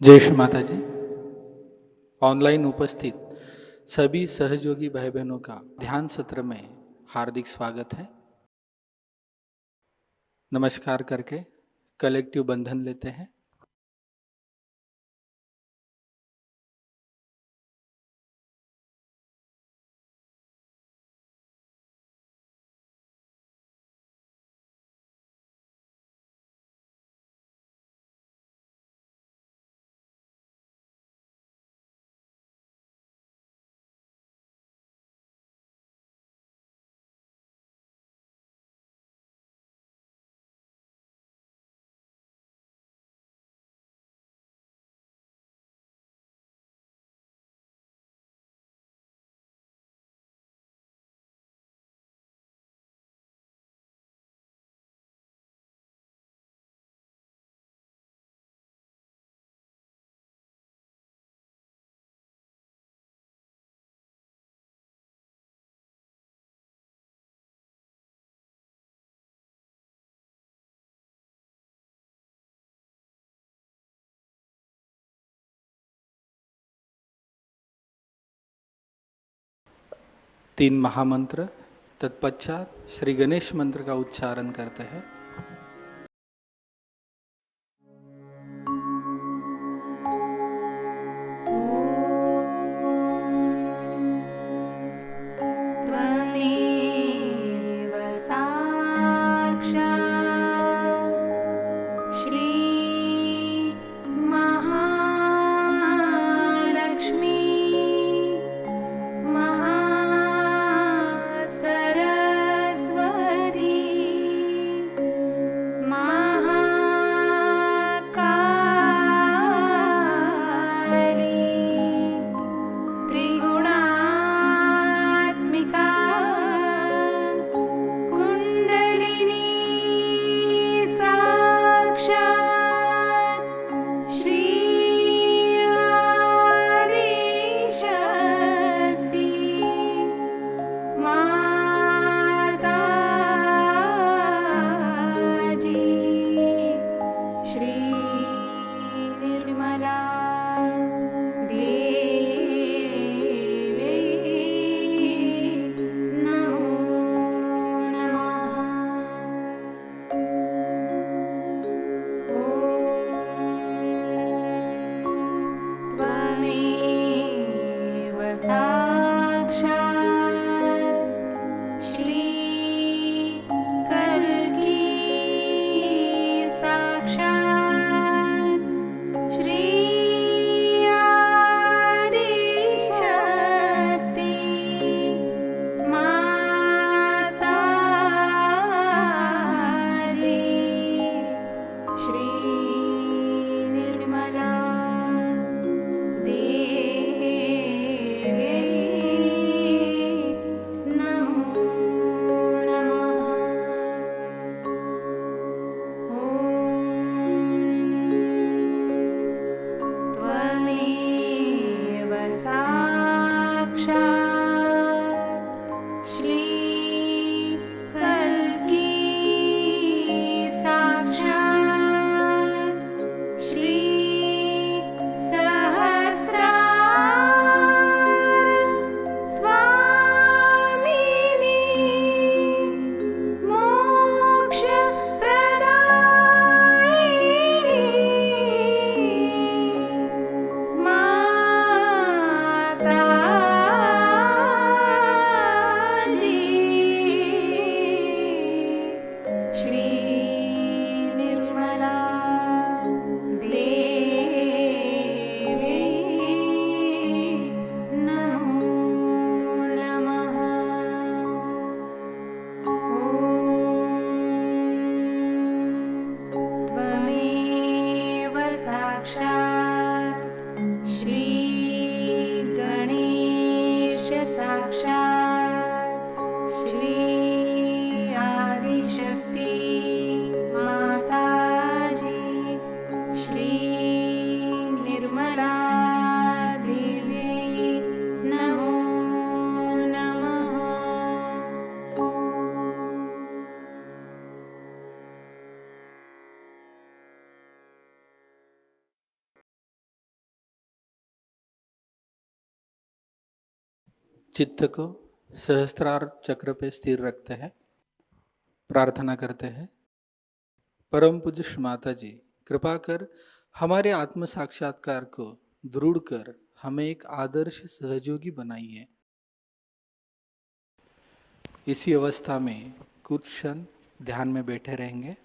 जय श्री माता जी। ऑनलाइन उपस्थित सभी सहयोगी भाई बहनों का ध्यान सत्र में हार्दिक स्वागत है। नमस्कार करके कलेक्टिव बंधन लेते हैं। तीन महामंत्र तत्पश्चात श्री गणेश मंत्र का उच्चारण करते हैं। चित्त को सहस्त्रार चक्र पे स्थिर रखते हैं, प्रार्थना करते हैं। परम पूज्य श्री माता जी, कृपा कर हमारे आत्म साक्षात्कार को दृढ़ कर हमें एक आदर्श सहयोगी बनाइए। इसी अवस्था में कुछ क्षण ध्यान में बैठे रहेंगे।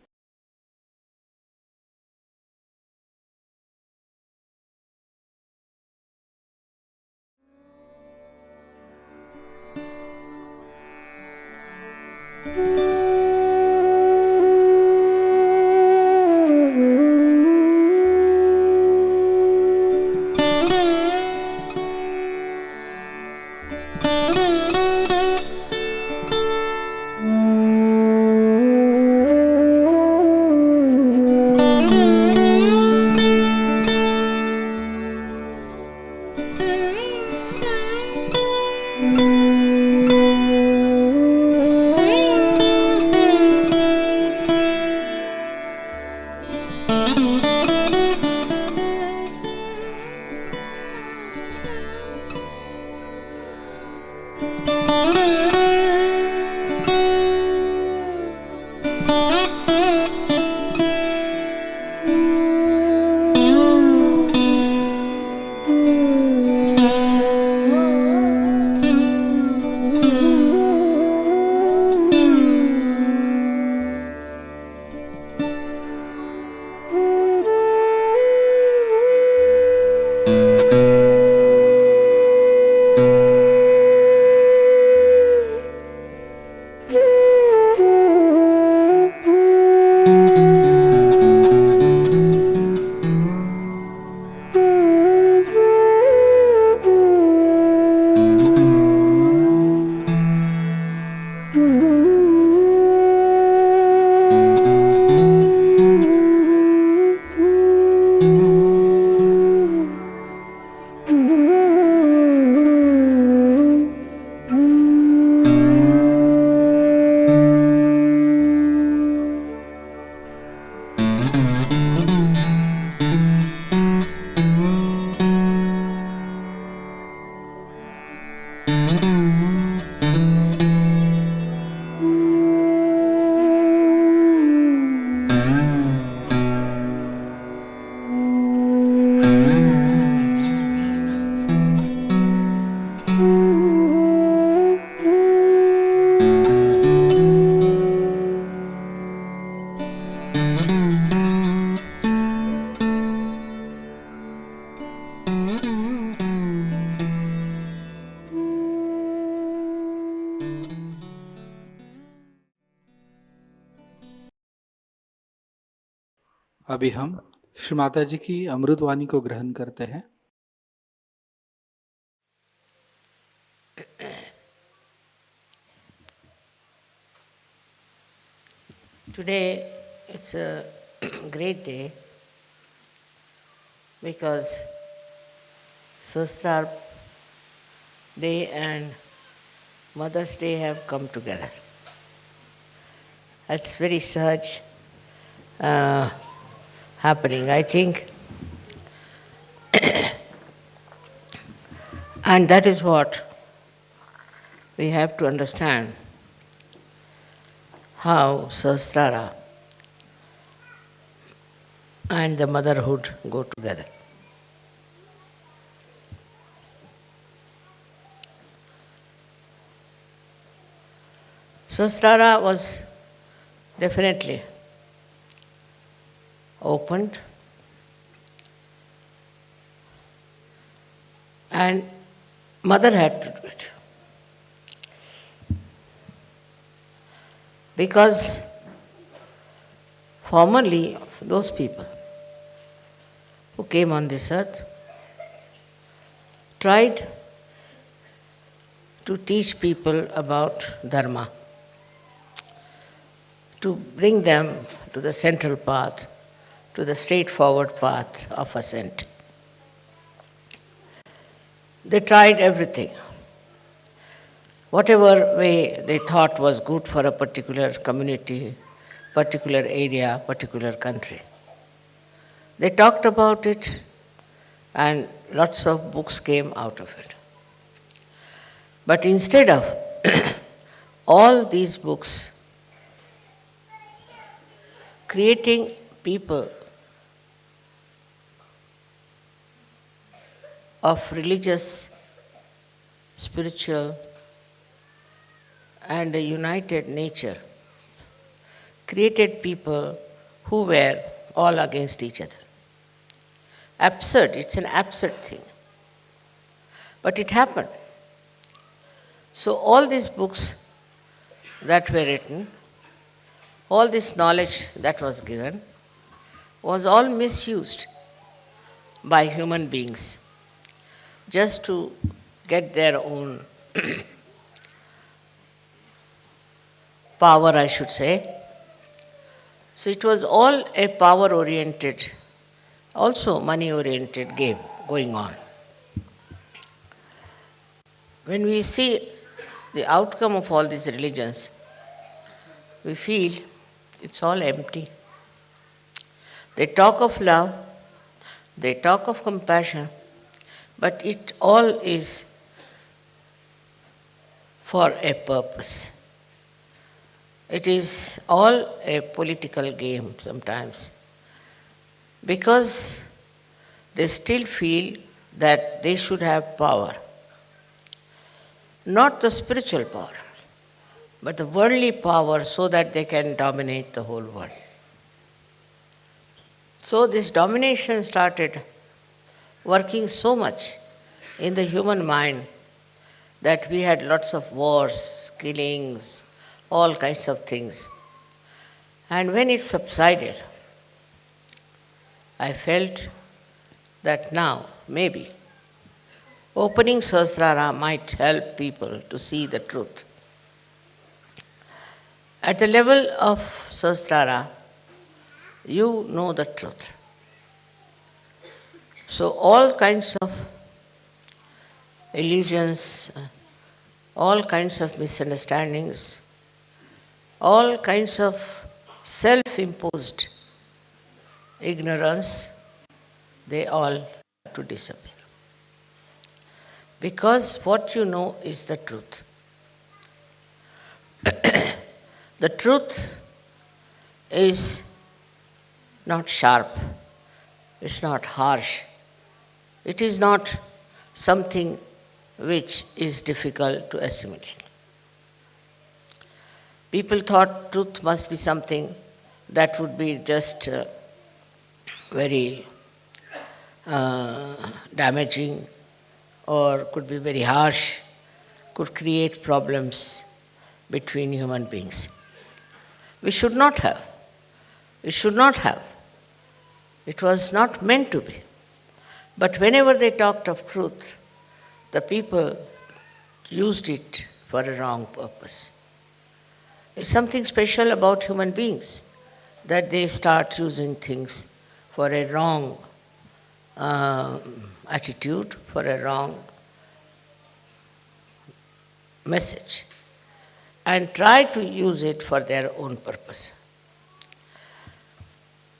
अभी हम श्री माता जी की अमृतवाणी को ग्रहण करते हैं। Today it's a great day because Sahasrara Day and Mother's Day have come together. That's very such happening, I think. And that is what we have to understand, how Sahasrara and the motherhood go together. Sahasrara was definitely opened and mother had to do it. Because formerly those people who came on this earth tried to teach people about dharma, to bring them to the central path, to the straightforward path of ascent. They tried everything. Whatever way they thought was good for a particular community, particular area, particular country. They talked about it and lots of books came out of it. But instead of all these books creating people of religious, spiritual, and a united nature, created people who were all against each other. Absurd, it's an absurd thing. But it happened. So all these books that were written, all this knowledge that was given, was all misused by human beings just to get their own power, I should say. So it was all a power-oriented, also money-oriented game going on. When we see the outcome of all these religions, we feel it's all empty. They talk of love, they talk of compassion, but it all is for a purpose. It is all a political game sometimes, because they still feel that they should have power. Not the spiritual power, but the worldly power, so that they can dominate the whole world. So this domination started working so much in the human mind that we had lots of wars, killings, all kinds of things. And when it subsided, I felt that now, maybe, opening Sahasrara might help people to see the truth. At the level of Sahasrara, you know the truth. So all kinds of illusions, all kinds of misunderstandings, all kinds of self-imposed ignorance, they all have to disappear. Because what you know is the truth. The truth is not sharp, it's not harsh, it is not something which is difficult to assimilate. People thought truth must be something that would be just very damaging, or could be very harsh, could create problems between human beings. We should not have. We should not have. It was not meant to be. But whenever they talked of truth, the people used it for a wrong purpose. It's something special about human beings, that they start using things for a wrong attitude, for a wrong message, and try to use it for their own purpose.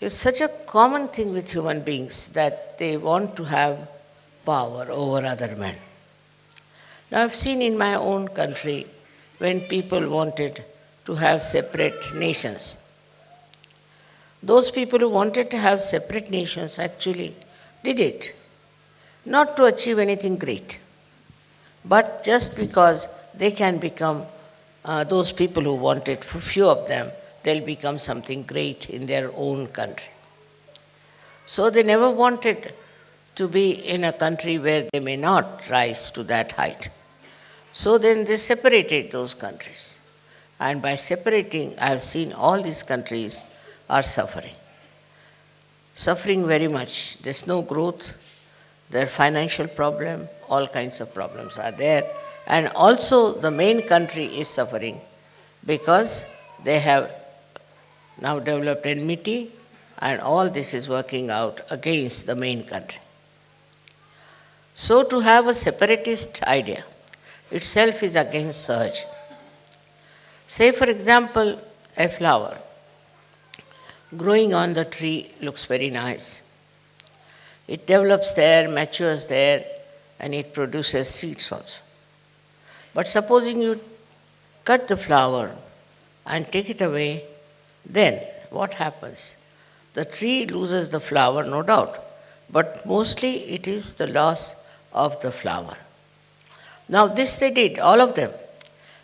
It's such a common thing with human beings that they want to have power over other men. Now, I've seen in my own country when people wanted to have separate nations. Those people who wanted to have separate nations actually did it, not to achieve anything great, but just because they can become, those people who wanted, for few of them, they'll become something great in their own country. So they never wanted to be in a country where they may not rise to that height. So then they separated those countries. And by separating, I have seen all these countries are suffering. Suffering very much. There's no growth. Their financial problem, all kinds of problems are there. And also the main country is suffering because they have now developed enmity, and all this is working out against the main country. So to have a separatist idea itself is against Sahaj. Say, for example, a flower growing on the tree looks very nice. It develops there, matures there, and it produces seeds also. But supposing you cut the flower and take it away, then what happens? The tree loses the flower, no doubt, but mostly it is the loss of the flower. Now, this they did, all of them.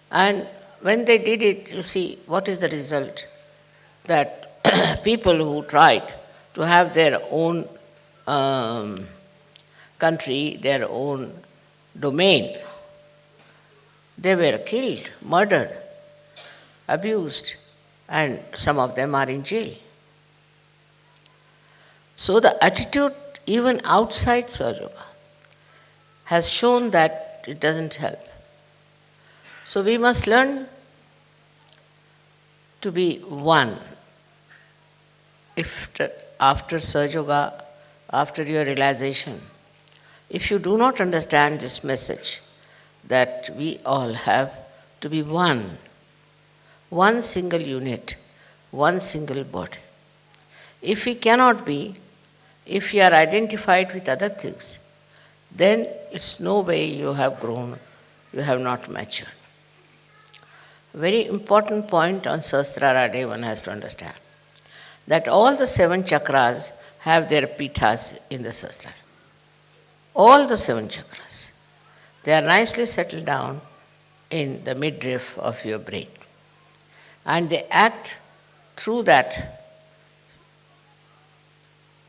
And when they did it, you see, what is the result? That people who tried to have their own country, their own domain, they were killed, murdered, abused, and some of them are in jail. So the attitude, even outside Sahajayoga, has shown that it doesn't help. So we must learn to be one. If after Sahajayoga, after your realization, if you do not understand this message, that we all have to be one single unit, one single body. If we cannot be, if we are identified with other things, then it's no way you have grown, you have not matured. A very important point on Sahasrara day one has to understand, that all the 7 chakras have their pithas in the Sahasrara. All the 7 chakras. They are nicely settled down in the midriff of your brain. And they act through that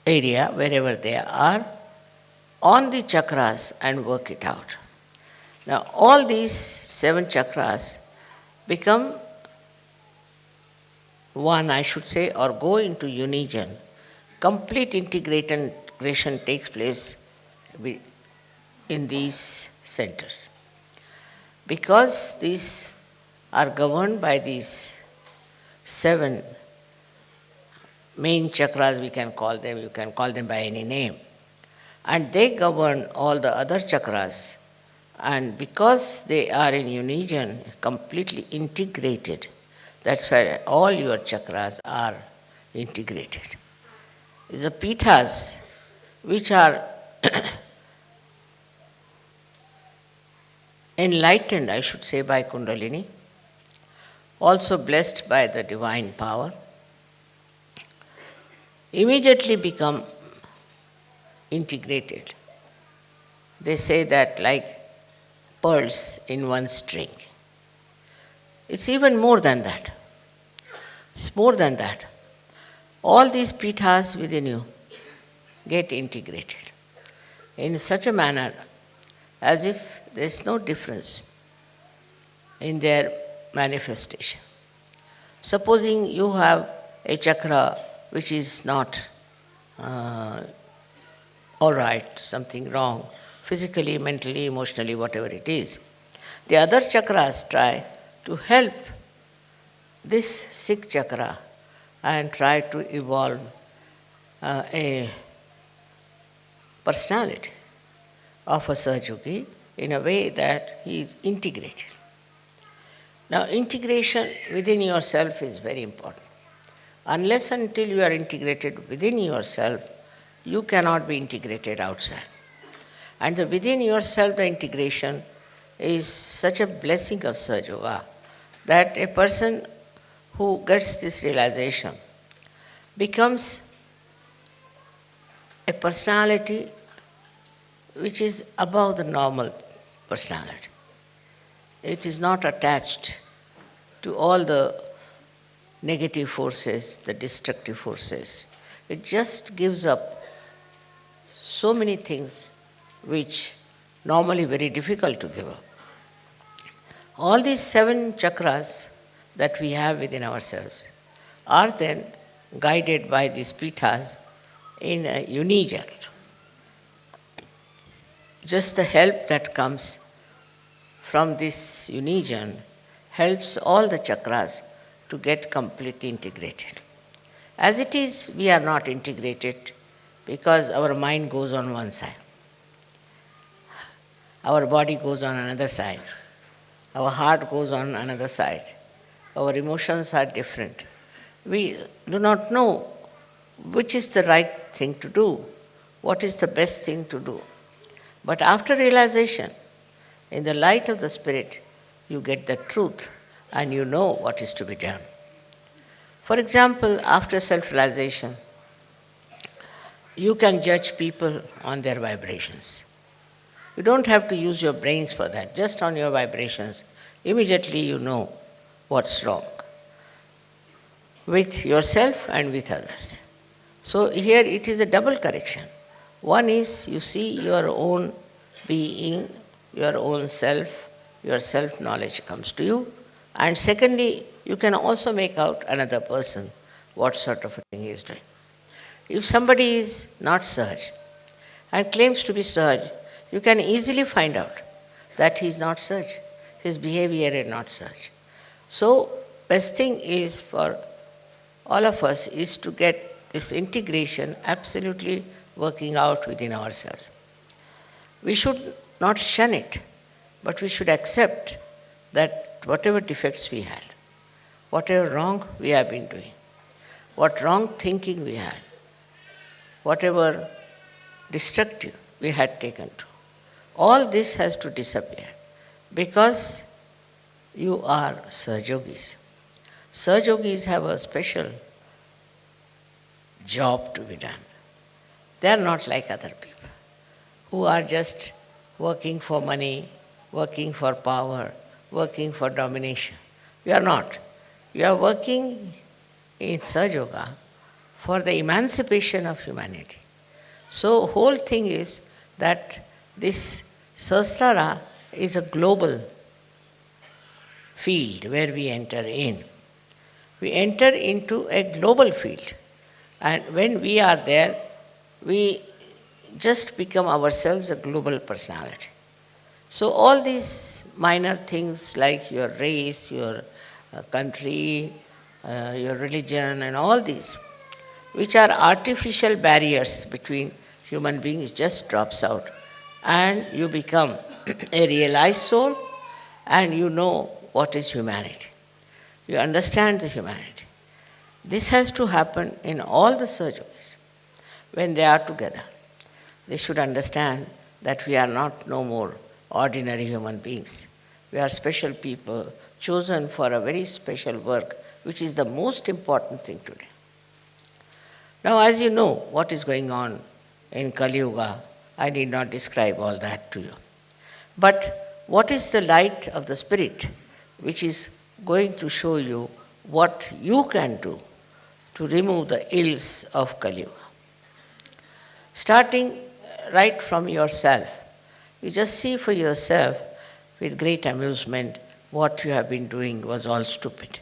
area, wherever they are, on the chakras and work it out. Now, all these 7 chakras become one, I should say, or go into unison. Complete integration takes place in these centers. Because these are governed by these 7 main chakras, we can call them, you can call them by any name. And they govern all the other chakras. And because they are in unison, completely integrated, that's why all your chakras are integrated. It's the pithas which are enlightened, I should say, by Kundalini, also blessed by the divine power, immediately become integrated. They say that like pearls in one string. It's even more than that. It's more than that. All these pithas within you get integrated in such a manner as if there is no difference in their manifestation. Supposing you have a chakra which is not all right, something wrong, physically, mentally, emotionally, whatever it is, the other chakras try to help this sick chakra and try to evolve a personality of a Sahajayogi in a way that he is integrated. Now, integration within yourself is very important. Unless until you are integrated within yourself, you cannot be integrated outside. And within yourself, the integration is such a blessing of Sahajayoga that a person who gets this realization becomes a personality which is above the normal personality. It is not attached to all the negative forces, the destructive forces. It just gives up so many things which normally very difficult to give up. All these 7 chakras that we have within ourselves are then guided by these pithas in a unison. Just the help that comes from this unison helps all the chakras to get completely integrated. As it is, we are not integrated because our mind goes on one side. Our body goes on another side. Our heart goes on another side. Our emotions are different. We do not know which is the right thing to do, what is the best thing to do. But after realization, in the light of the Spirit, you get the truth and you know what is to be done. For example, after self-realization, you can judge people on their vibrations. You don't have to use your brains for that. Just on your vibrations, immediately you know what's wrong with yourself and with others. So here it is a double correction. One is you see your own being, your own self, your self-knowledge comes to you. And secondly, you can also make out another person, what sort of a thing he is doing. If somebody is not Sahaj and claims to be Sahaj, you can easily find out that he is not Sahaj. His behavior is not Sahaj. So, best thing is for all of us is to get this integration absolutely working out within ourselves. We should not shun it, but we should accept that whatever defects we had, whatever wrong we have been doing, what wrong thinking we had, whatever destructive we had taken to, all this has to disappear because you are Sahajogis. Sahajogis have a special job to be done. They are not like other people who are just working for money, working for power, working for domination. You are not. You are working in Sahajayoga for the emancipation of humanity. So whole thing is that this Sahasrara is a global field where we enter in. We enter into a global field. And when we are there, we just become ourselves a global personality. So all these minor things like your race, your country, your religion and all these, which are artificial barriers between human beings, just drops out. And you become a realized soul and you know what is humanity. You understand the humanity. This has to happen in all the Sahajogis. When they are together, they should understand that we are not no more ordinary human beings. We are special people chosen for a very special work, which is the most important thing today. Now, as you know what is going on in Kali Yuga, I need not describe all that to you. But what is the light of the Spirit which is going to show you what you can do to remove the ills of Kali Yuga? Starting right from yourself, you just see for yourself with great amusement what you have been doing was all stupid.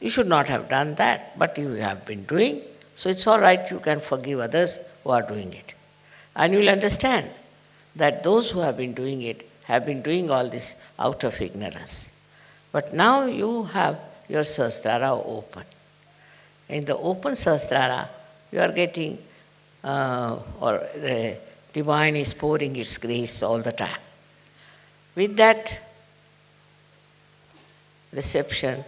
You should not have done that, but you have been doing, so it's all right, you can forgive others who are doing it. And you will understand that those who have been doing it have been doing all this out of ignorance. But now you have your Sahasrara open. In the open Sahasrara, you are getting, or the divine is pouring its grace all the time. With that reception,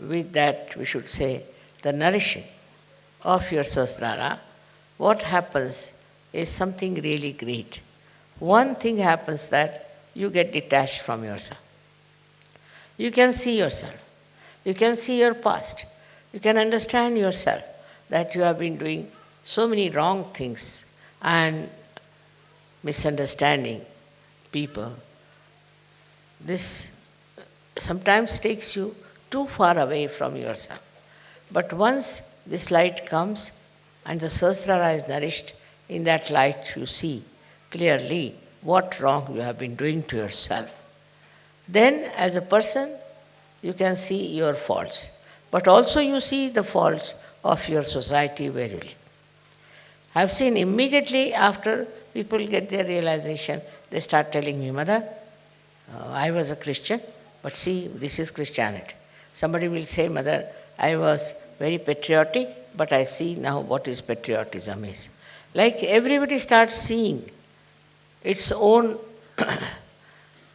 with that, we should say, the nourishing of your Sahasrara, what happens is something really great. One thing happens that you get detached from yourself. You can see yourself. You can see your past. You can understand yourself that you have been doing so many wrong things and misunderstanding people. This sometimes takes you too far away from yourself. But once this light comes and the Sahasrara is nourished, in that light you see clearly what wrong you have been doing to yourself. Then as a person, you can see your faults. But also you see the faults of your society where you live. I have seen immediately after people get their realization, they start telling me, Mother, I was a Christian, but see, this is Christianity. Somebody will say, Mother, I was very patriotic, but I see now what is patriotism is. Like everybody starts seeing its own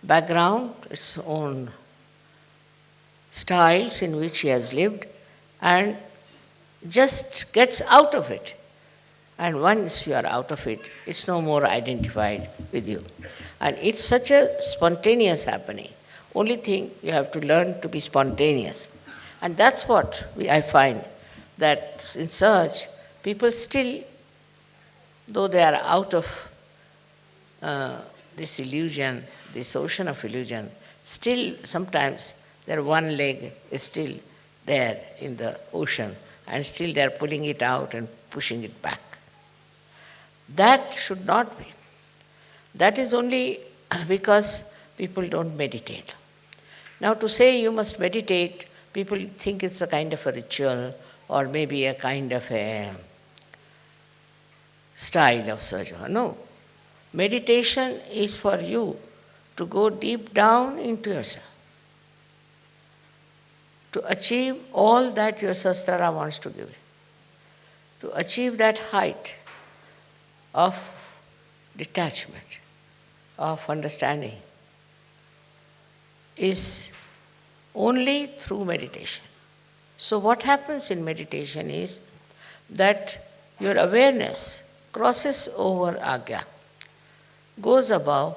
background, its own styles in which he has lived, and just gets out of it. And once you are out of it, it's no more identified with you. And it's such a spontaneous happening. only thing you have to learn to be spontaneous. And that's what I find, that in search, people still, though they are out of this illusion, this ocean of illusion, still sometimes their one leg is still there in the ocean, and still they are pulling it out and pushing it back. That should not be. That is only because people don't meditate. Now, to say you must meditate, people think it's a kind of a ritual or maybe a kind of a style of Sahajayoga. No. Meditation is for you to go deep down into yourself, to achieve all that your Sahasrara wants to give you, to achieve that height of detachment, of understanding, is only through meditation. So what happens in meditation is that your awareness crosses over Agya, goes above,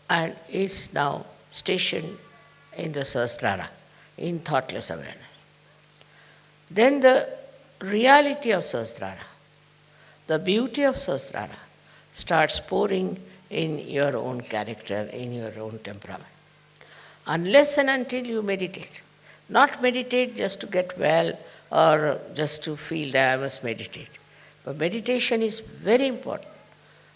and is now stationed in the Sahasrara, in thoughtless awareness. Then the reality of Sahasrara, the beauty of Sahasrara, starts pouring in your own character, in your own temperament. Unless and until you meditate. Not meditate just to get well or just to feel that I must meditate. But meditation is very important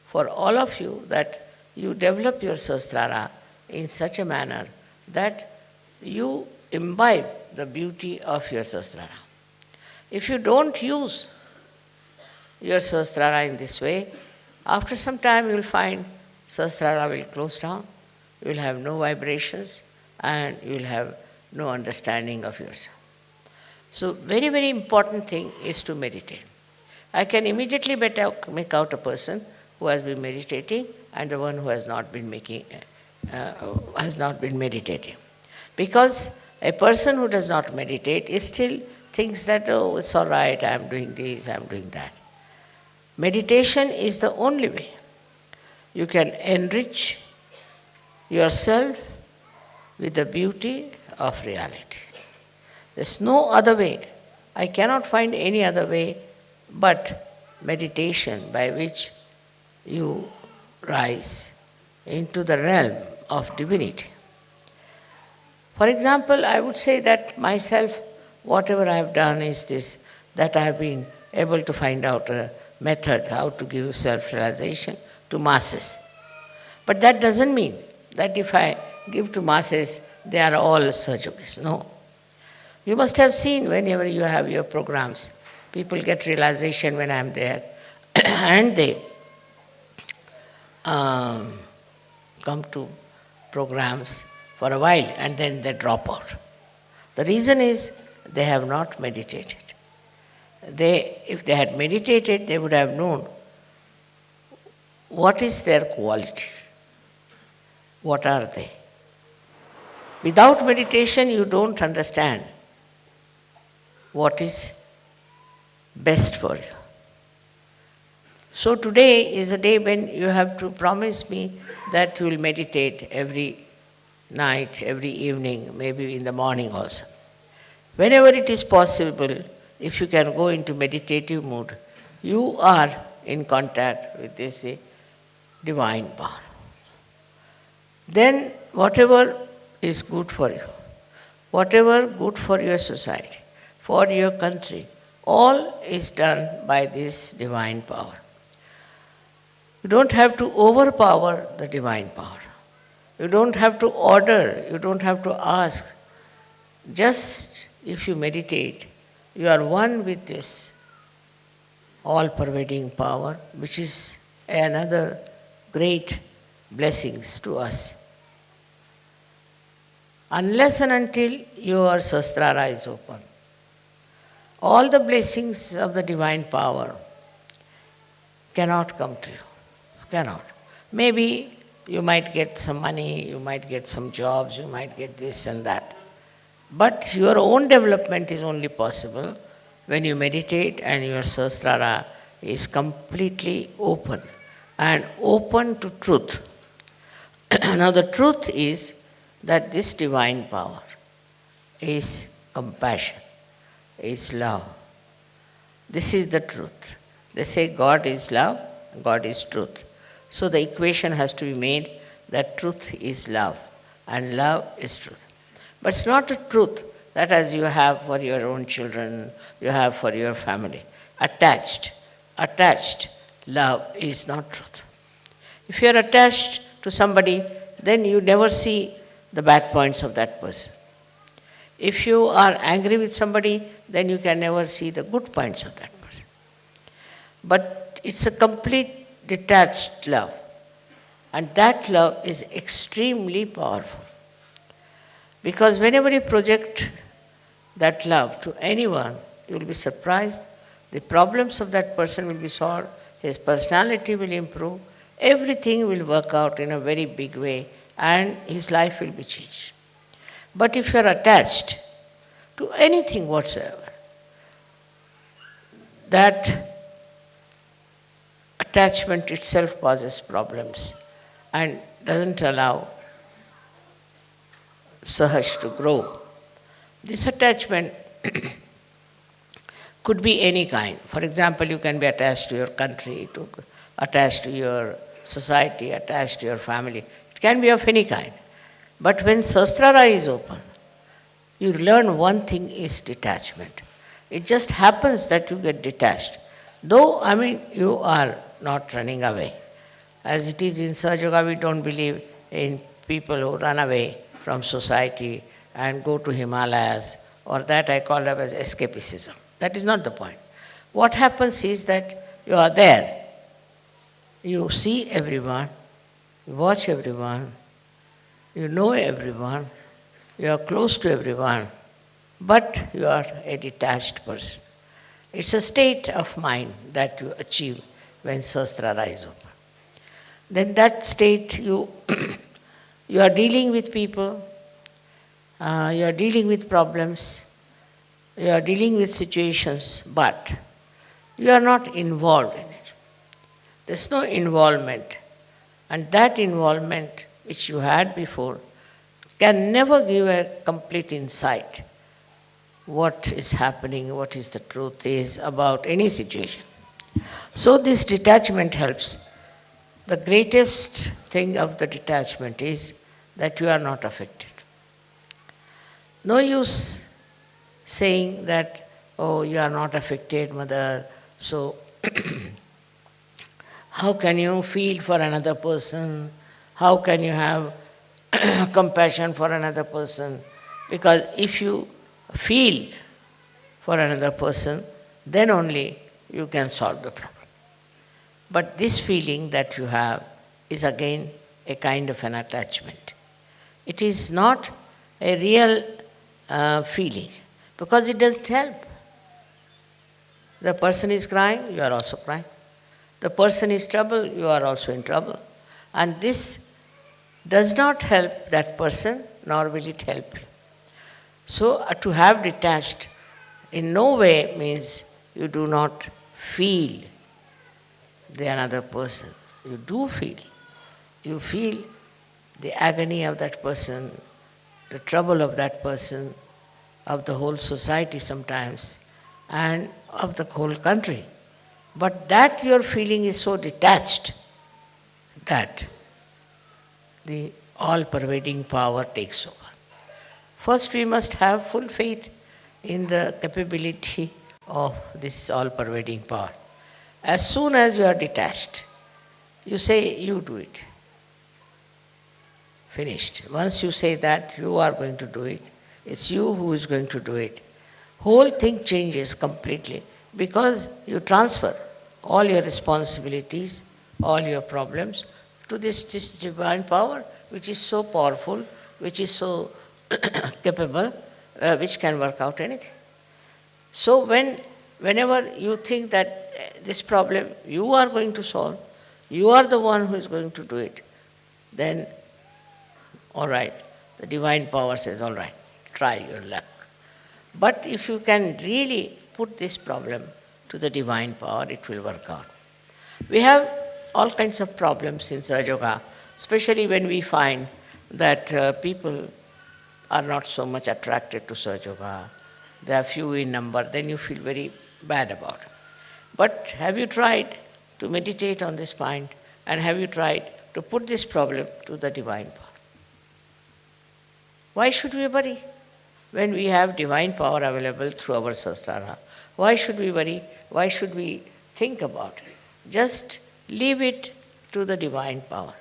for all of you, that you develop your Sahasrara in such a manner that you imbibe the beauty of your Sahasrara. If you don't use your Sahasrara in this way, after some time you will find Sahasrara will close down, you will have no vibrations, and you will have no understanding of yourself. So very, very important thing is to meditate. I can immediately make out a person who has been meditating and the one who has not been meditating. Because a person who does not meditate is still thinks that, oh, it's all right, I am doing this, I am doing that. Meditation is the only way you can enrich yourself with the beauty of reality. There's no other way. I cannot find any other way but meditation, by which you rise into the realm of divinity. For example, I would say that myself, whatever I have done is this, that I have been able to find out a method how to give self-realization to masses. But that doesn't mean that if I give to masses, they are all Sahajogis. No. You must have seen whenever you have your programs, people get realization when I am there and they come to programs for a while and then they drop out. The reason is they have not meditated. If they had meditated, they would have known what is their quality, what are they. Without meditation, you don't understand what is best for you. So today is a day when you have to promise me that you will meditate every night, every evening, maybe in the morning also. Whenever it is possible, if you can go into meditative mood, you are in contact with this divine power. Then whatever is good for you, whatever good for your society, for your country, all is done by this divine power. You don't have to overpower the divine power. You don't have to order, you don't have to ask. Just if you meditate, you are one with this all-pervading power, which is another great blessings to us. Unless and until your Sahasrara is open, all the blessings of the divine power cannot come to you. Cannot. Maybe you might get some money, you might get some jobs, you might get this and that. But your own development is only possible when you meditate and your Sahasrara is completely open and open to truth. Now the truth is that this divine power is compassion, is love. This is the truth. They say God is love, God is truth. So the equation has to be made that truth is love and love is truth. But it's not a truth that as you have for your own children, you have for your family. Attached love is not truth. If you are attached to somebody, then you never see the bad points of that person. If you are angry with somebody, then you can never see the good points of that person. But it's a complete detached love. And that love is extremely powerful. Because whenever you project that love to anyone, you will be surprised. The problems of that person will be solved, his personality will improve, everything will work out in a very big way, and his life will be changed. But if you are attached to anything whatsoever, that attachment itself causes problems and doesn't allow Sahaj to grow. This attachment could be any kind. For example, you can be attached to your country, attached to your society, attached to your family. It can be of any kind. But when Sahasrara is open, you learn one thing is detachment. It just happens that you get detached. Though, you are not running away. As it is in Sahajayoga, we don't believe in people who run away from society and go to Himalayas, or that I call it as escapism. That is not the point. What happens is that you are there. You see everyone, you watch everyone, you know everyone, you are close to everyone, but you are a detached person. It's a state of mind that you achieve when Sahasrara is open. Then that state you are dealing with people, you are dealing with problems, you are dealing with situations, but you are not involved in it. There's no involvement. And that involvement which you had before can never give a complete insight what is happening, what is the truth is about any situation. So this detachment helps. The greatest thing of the detachment is that you are not affected. No use saying that, oh, you are not affected, mother, so how can you feel for another person? How can you have compassion for another person? Because if you feel for another person, then only you can solve the problem. But this feeling that you have is again a kind of an attachment. It is not a real feeling, because it doesn't help. The person is crying, you are also crying. The person is troubled, you are also in trouble. And this does not help that person, nor will it help you. So to have detached in no way means you do not feel the another person. You do feel. You feel the agony of that person, the trouble of that person, of the whole society sometimes, and of the whole country. But that your feeling is so detached that the all-pervading power takes over. First, we must have full faith in the capability of this all-pervading power. As soon as you are detached, you say, you do it. Finished. Once you say that, you are going to do it. It's you who is going to do it. Whole thing changes completely because you transfer all your responsibilities, all your problems to this divine power which is so powerful, which is so capable, which can work out anything. So whenever you think that this problem you are going to solve, you are the one who is going to do it, then all right, the divine power says, all right, try your luck. But if you can really put this problem to the divine power, it will work out. We have all kinds of problems in Sahajayoga, especially when we find that people are not so much attracted to Sahajayoga. They are few in number, then you feel very bad about it. But have you tried to meditate on this point, and have you tried to put this problem to the divine power? Why should we worry when we have divine power available through our Sahasrara? Why should we worry? Why should we think about it? Just leave it to the divine power.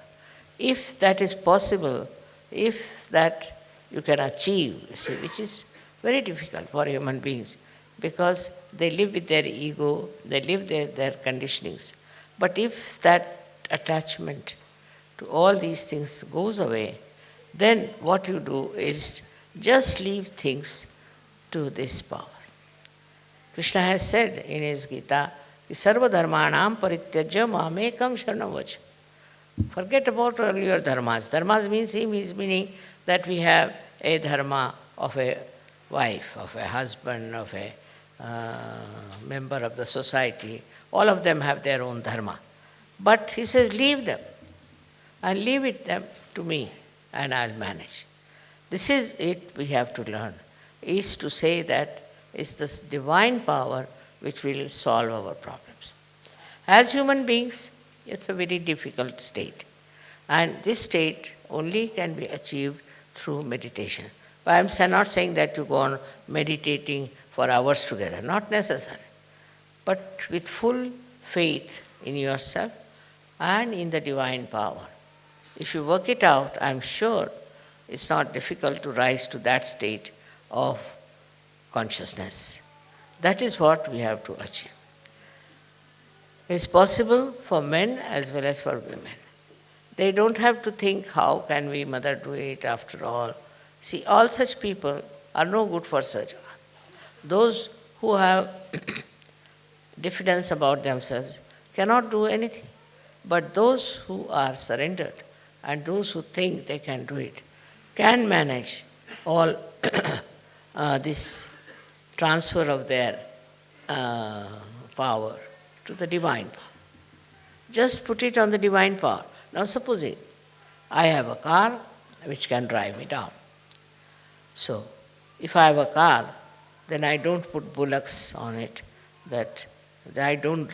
If that is possible, if that you can achieve, you see, which is very difficult for human beings, because they live with their ego, they live their conditionings. But if that attachment to all these things goes away, then what you do is just leave things to this power. Krishna has said in his Gita, Sarva dharmanam parityajya mamekam sharanam vacha. Forget about all your dharmas. Dharmas meaning that we have a dharma of a wife, of a husband, of a member of the society. All of them have their own dharma. But he says, leave them and leave it them to me and I'll manage. This is it we have to learn, is to say that it's this divine power which will solve our problems. As human beings, it's a very difficult state. And this state only can be achieved through meditation. But I'm not saying that you go on meditating for hours together, not necessary. But with full faith in yourself and in the divine power. If you work it out, I'm sure it's not difficult to rise to that state of consciousness. That is what we have to achieve. It's possible for men as well as for women. They don't have to think, how can we mother do it after all? See, all such people are no good for Sahajayoga. Those who have diffidence about themselves cannot do anything. But those who are surrendered and those who think they can do it can manage all this transfer of their power to the divine power. Just put it on the divine power. Now supposing I have a car which can drive me down. So if I have a car, then I don't put bullocks on it, that I don't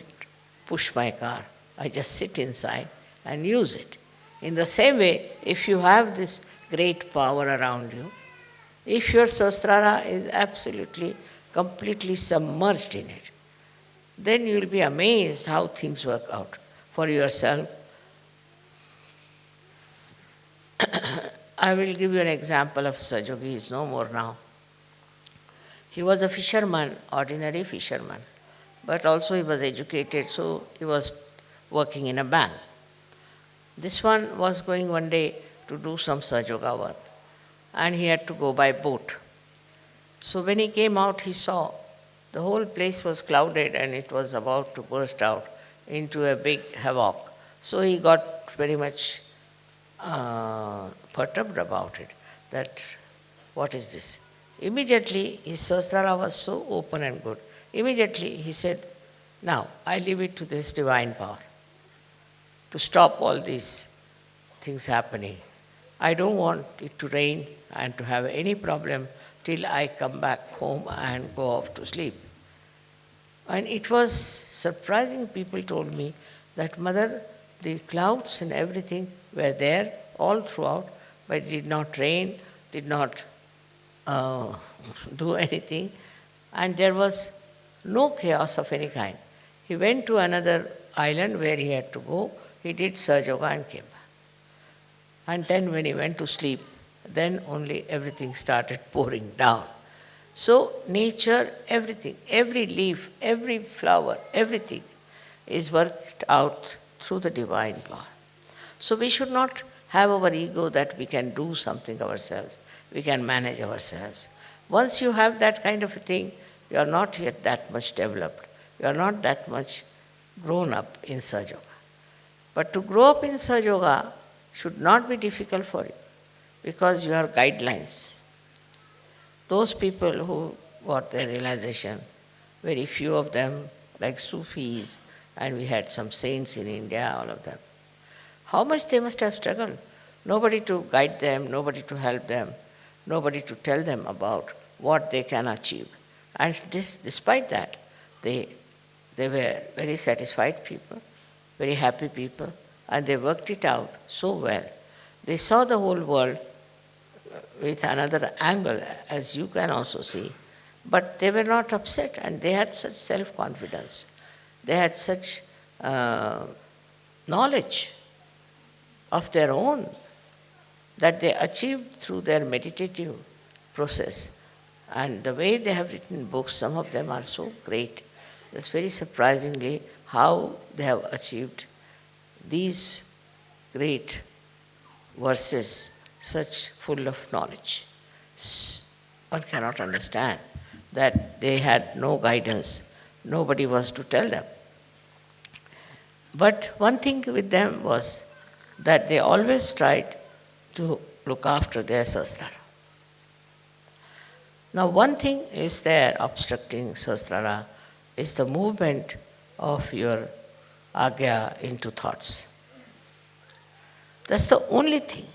push my car. I just sit inside and use it. In the same way, if you have this great power around you, if your Sahasrara is absolutely, completely submerged in it, then you will be amazed how things work out for yourself. I will give you an example of Sahajayoga. He is no more now. He was a fisherman, ordinary fisherman, but also he was educated, so he was working in a bank. This one was going one day to do some Sahajayoga work, and he had to go by boat. So when he came out, he saw the whole place was clouded and it was about to burst out into a big havoc. So he got very much perturbed about it, that what is this? Immediately his Sahasrara was so open and good. Immediately he said, now I leave it to this divine power to stop all these things happening. I don't want it to rain and to have any problem till I come back home and go off to sleep. And it was surprising. People told me that, Mother, the clouds and everything were there all throughout, but it did not rain, did not do anything, and there was no chaos of any kind. He went to another island where he had to go, he did Sahajayoga and came back. And then when he went to sleep, then only everything started pouring down. So nature, everything, every leaf, every flower, everything is worked out through the divine power. So we should not have our ego that we can do something ourselves, we can manage ourselves. Once you have that kind of a thing, you are not yet that much developed, you are not that much grown up in Sahajayoga. But to grow up in Sahajayoga should not be difficult for you, because you have guidelines. Those people who got their realization, very few of them, like Sufis, and we had some saints in India, all of them. How much they must have struggled. Nobody to guide them, nobody to help them, nobody to tell them about what they can achieve. And despite that, they were very satisfied people, very happy people, and they worked it out so well. They saw the whole world with another angle, as you can also see, but they were not upset, and they had such self-confidence. They had such knowledge of their own that they achieved through their meditative process. And the way they have written books, some of them are so great. It's very surprisingly how they have achieved these great verses, such full of knowledge. One cannot understand that they had no guidance. Nobody was to tell them. But one thing with them was that they always tried to look after their Sahasrara. Now one thing is there obstructing Sahasrara is the movement of your agya into thoughts. That's the only thing.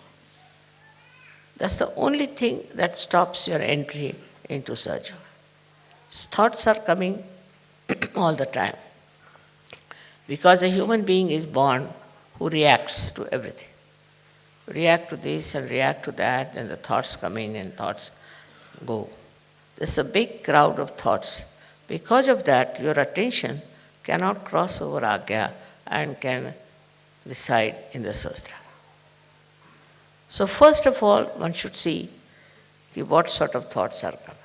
That's the only thing that stops your entry into Sahajayoga. Thoughts are coming all the time. Because a human being is born who reacts to everything. React to this and react to that, and the thoughts come in and thoughts go. There's a big crowd of thoughts. Because of that, your attention cannot cross over agya and can reside in the Sahasrara. So first of all, one should see what sort of thoughts are coming.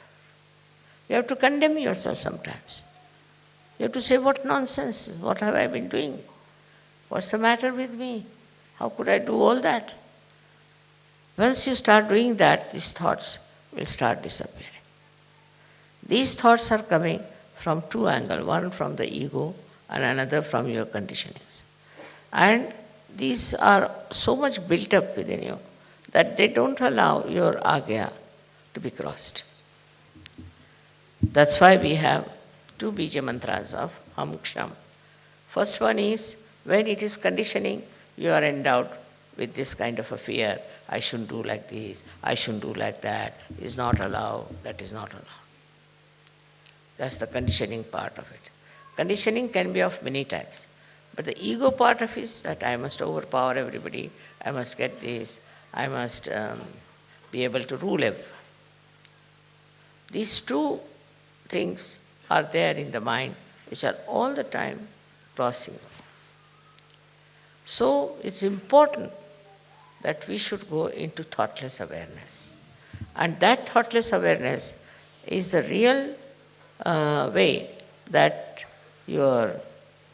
You have to condemn yourself sometimes. You have to say, what nonsense, what have I been doing? What's the matter with me? How could I do all that? Once you start doing that, these thoughts will start disappearing. These thoughts are coming from two angles, one from the ego and another from your conditionings. And these are so much built up within you that they don't allow your agya to be crossed. That's why we have two bija mantras of Ham Ksham. First one is, when it is conditioning, you are endowed with this kind of a fear. I shouldn't do like this, I shouldn't do like that, is not allowed, that is not allowed. That's the conditioning part of it. Conditioning can be of many types. But the ego part of it is that I must overpower everybody, I must get this, I must be able to rule everyone. These two things are there in the mind, which are all the time crossing. So it's important that we should go into thoughtless awareness. And that thoughtless awareness is the real way that your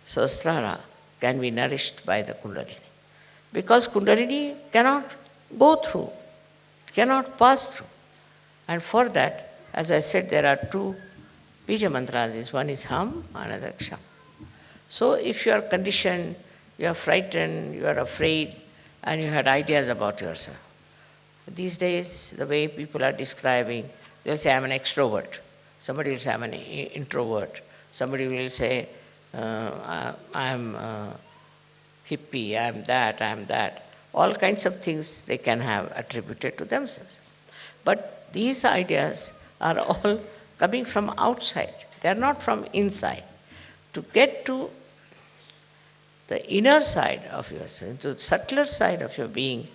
Sahasrara can be nourished by the Kundalini. Because Kundalini cannot go through, cannot pass through. And for that, as I said, there are two bija mantras. One is Ham, another Ksham. So if you are conditioned, you are frightened, you are afraid, and you had ideas about yourself. These days, the way people are describing, they'll say, I'm an extrovert. Somebody will say, I'm an introvert. Somebody will say, I'm hippie, I'm that. All kinds of things they can have attributed to themselves. But these ideas are all coming from outside. They are not from inside. To get to the inner side of yourself, to the subtler side of your being,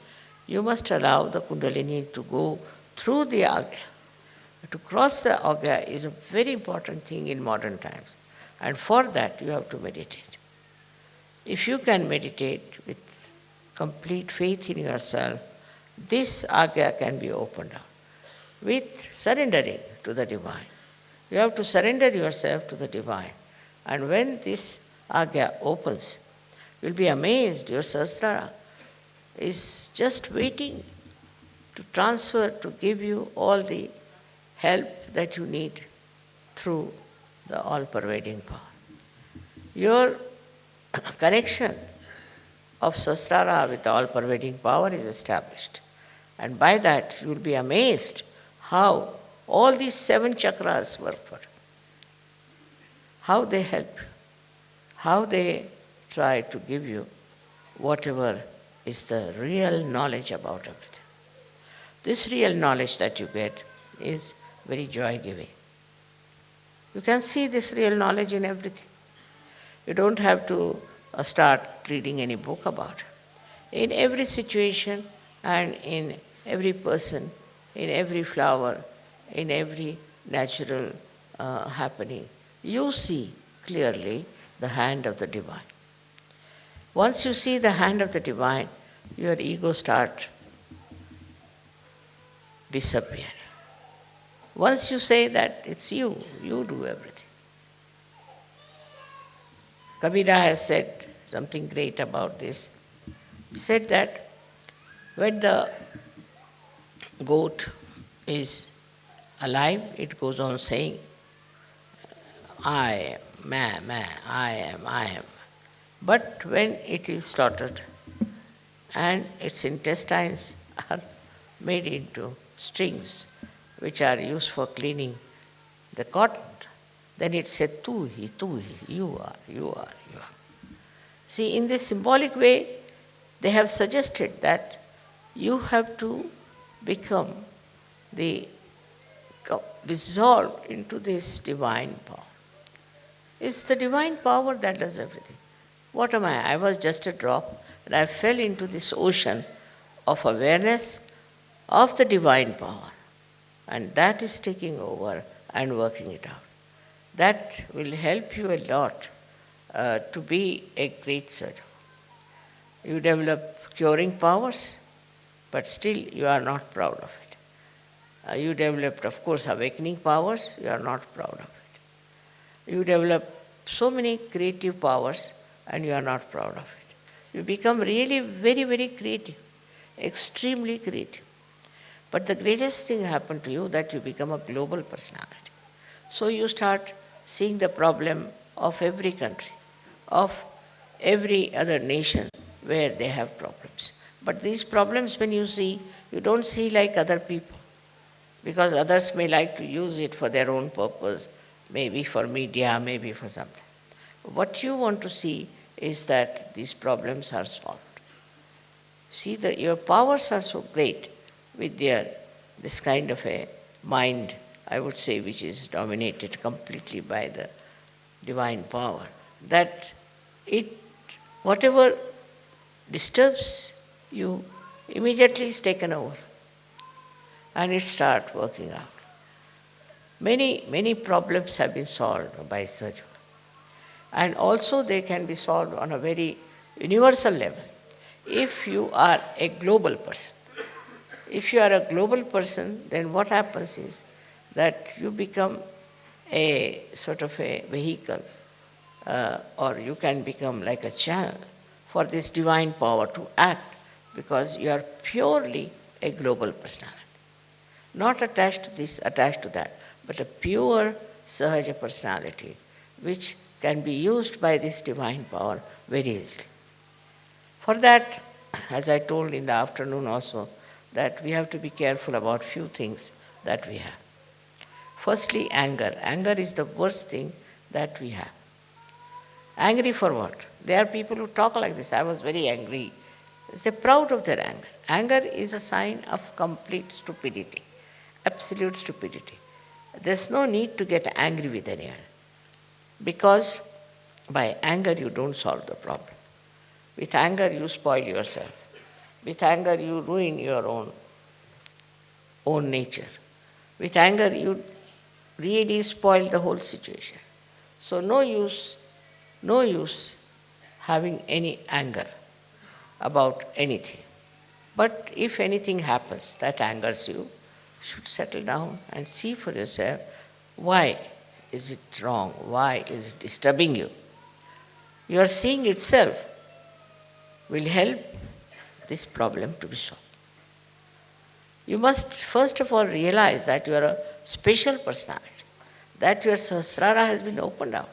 you must allow the Kundalini to go through the agya. To cross the agya is a very important thing in modern times. And for that, you have to meditate. If you can meditate with complete faith in yourself, this agya can be opened up with surrendering to the divine. You have to surrender yourself to the divine. And when this agya opens, you'll be amazed. Your Sahasrara is just waiting to transfer, to give you all the help that you need through the all-pervading power. Your connection of Sahasrara with the all-pervading power is established. And by that, you will be amazed how all these 7 chakras work for you, how they help you, how they try to give you whatever is the real knowledge about everything. This real knowledge that you get is very joy-giving. You can see this real knowledge in everything. You don't have to start reading any book about it. In every situation and in every person, in every flower, in every natural happening, you see clearly the hand of the divine. Once you see the hand of the divine, your ego starts disappearing. Once you say that it's you do everything. Cabella has said something great about this. He said that when the goat is alive, it goes on saying, I am, I am. But when it is slaughtered and its intestines are made into strings which are used for cleaning the cotton, then it said, tu hi, you are. See, in this symbolic way, they have suggested that you have to become dissolved into this divine power. It's the divine power that does everything. What am I? I was just a drop, and I fell into this ocean of awareness of the divine power. And that is taking over and working it out. That will help you a lot to be a great surgeon. You develop curing powers, but still you are not proud of it. You developed, of course, awakening powers, you are not proud of it. You develop so many creative powers and you are not proud of it. You become really very, very creative, extremely creative. But the greatest thing happened to you that you become a global personality. So you start seeing the problem of every country, of every other nation where they have problems. But these problems, when you see, you don't see like other people, because others may like to use it for their own purpose, maybe for media, maybe for something. What you want to see is that these problems are solved. See, your powers are so great with this kind of a mind, I would say, which is dominated completely by the divine power, that whatever disturbs you immediately is taken over and it starts working out. Many problems have been solved by surgery. And also they can be solved on a very universal level. If you are a global person, then what happens is that you become a sort of a vehicle, or you can become like a channel for this divine power to act, because you are purely a global personality. Not attached to this, attached to that, but a pure Sahaja personality, which can be used by this divine power very easily. For that, as I told in the afternoon also, that we have to be careful about few things that we have. Firstly, anger. Anger is the worst thing that we have. Angry for what? There are people who talk like this. I was very angry. They're proud of their anger. Anger is a sign of complete stupidity, absolute stupidity. There's no need to get angry with anyone, because by anger you don't solve the problem. With anger you spoil yourself. With anger you ruin your own nature. With anger you really spoil the whole situation. So no use having any anger about anything. But if anything happens that angers you, you should settle down and see for yourself, why is it wrong? Why is it disturbing you? Your seeing itself will help this problem to be solved. You must first of all realize that you are a special personality, that your Sahasrara has been opened out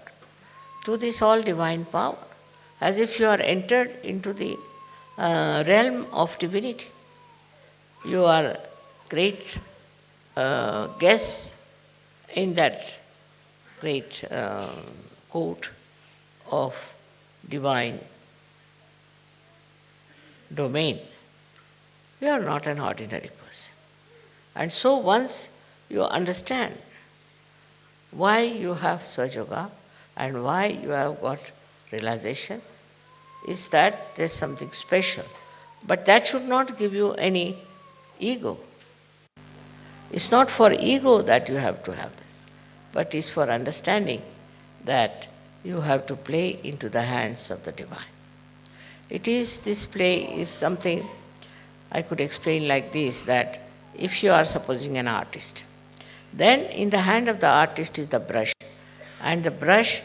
to this all divine power, as if you are entered into the realm of divinity. You are great guests in that great court of divine domain. You are not an ordinary person. And so once you understand why you have Sahajayoga and why you have got realization, is that there's something special. But that should not give you any ego. It's not for ego that you have to have this, but it's for understanding that you have to play into the hands of the divine. This play is something I could explain like this, that if you are supposing an artist, then in the hand of the artist is the brush, and the brush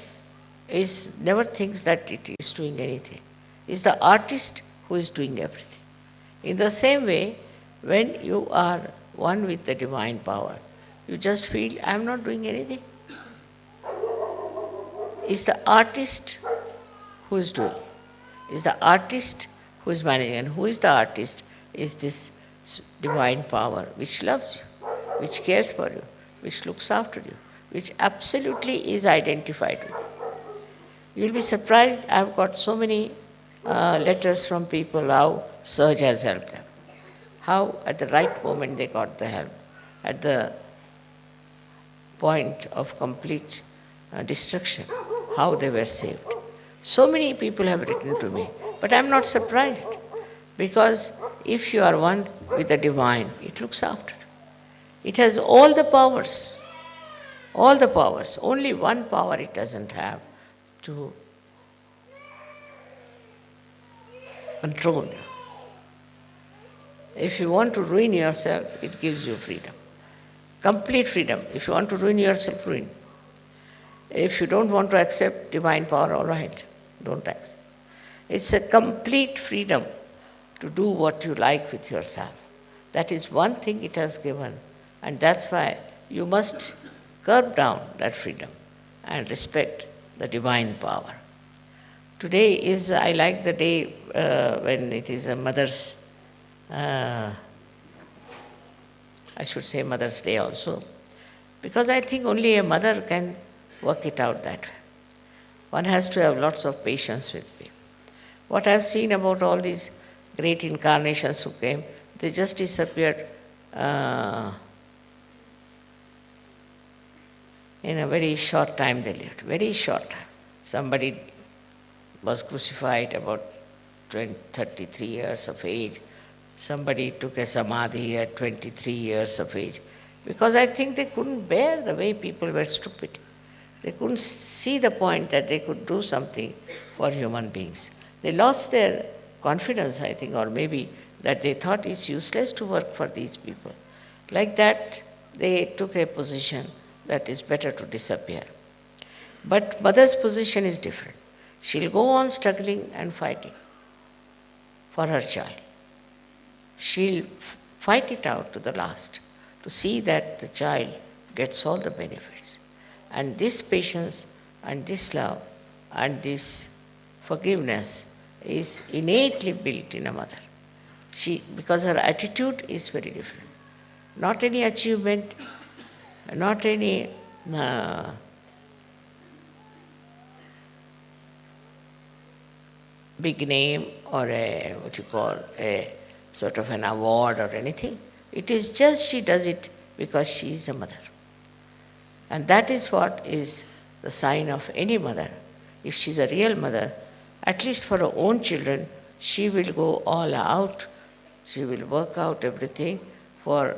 never thinks that it is doing anything. It's the artist who is doing everything. In the same way, when you are one with the divine power, you just feel, I am not doing anything. It's the artist who is doing. It's the artist who is managing. And who is the artist? Is this divine power which loves you, which cares for you, which looks after you, which absolutely is identified with you. You'll be surprised, I've got so many letters from people how Sahaj has helped them. How at the right moment they got the help. At the point of complete destruction, how they were saved. So many people have written to me, but I'm not surprised, because if you are one with the divine, it looks after. It has all the powers, all the powers. Only one power it doesn't have, to control you. If you want to ruin yourself, it gives you freedom. Complete freedom. If you want to ruin yourself, ruin. If you don't want to accept divine power, all right, don't accept. It's a complete freedom to do what you like with yourself. That is one thing it has given, and that's why you must curb down that freedom and respect the divine power. Today is, I like the day when it is a mother's, I should say Mother's Day also, because I think only a mother can work it out that way. One has to have lots of patience with people. What I've seen about all these great incarnations who came, they just disappeared in a very short time they lived, very short time. Somebody was crucified about 33 years of age. Somebody took a samadhi at 23 years of age. Because I think they couldn't bear the way people were stupid. They couldn't see the point that they could do something for human beings. They lost their confidence, I think, or maybe that they thought it's useless to work for these people. Like that, they took a position that is better to disappear. But mother's position is different. She'll go on struggling and fighting for her child. She'll fight it out to the last to see that the child gets all the benefits. And this patience and this love and this forgiveness is innately built in a mother. Because her attitude is very different. Not any achievement, not any big name or a sort of an award or anything. It is just she does it because she is a mother. And that is what is the sign of any mother. If she's a real mother, at least for her own children, she will go all out. She will work out everything for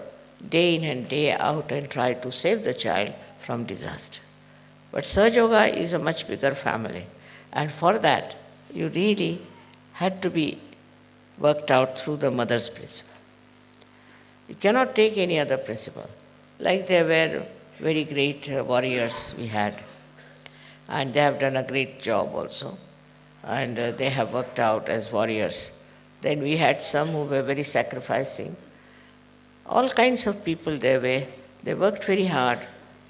day in and day out and try to save the child from disaster. But Sahajayoga is a much bigger family. And for that, you really had to be worked out through the mother's principle. You cannot take any other principle. Like there were very great warriors we had, and they have done a great job also, and they have worked out as warriors. Then we had some who were very sacrificing. All kinds of people there were. They worked very hard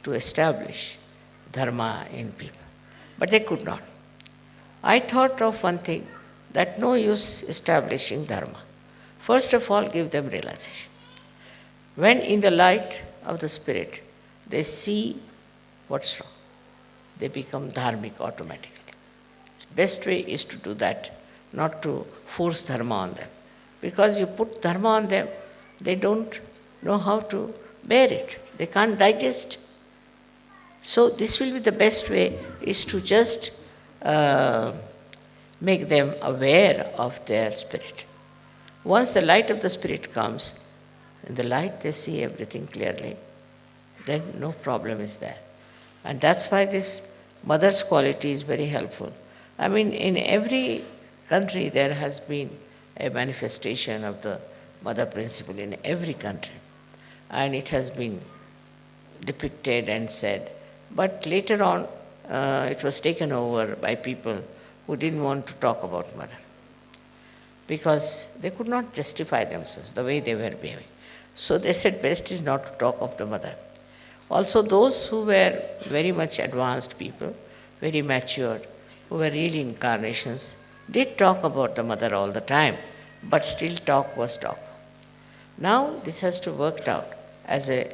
to establish dharma in people, but they could not. I thought of one thing, that no use establishing dharma. First of all, give them realization. When in the light of the spirit, they see what's wrong, they become dharmic automatically. The best way is to do that, not to force dharma on them. Because you put dharma on them, they don't know how to bear it. They can't digest. So this will be the best way, is to just make them aware of their spirit. Once the light of the spirit comes, in the light they see everything clearly, then no problem is there. And that's why this mother's quality is very helpful. I mean, in every country there has been a manifestation of the mother principle in every country. And it has been depicted and said. But later on, it was taken over by people who didn't want to talk about mother, because they could not justify themselves the way they were behaving. So they said best is not to talk of the mother. Also those who were very much advanced people, very matured, who were really incarnations, did talk about the mother all the time, but still talk was talk. Now this has to work out as a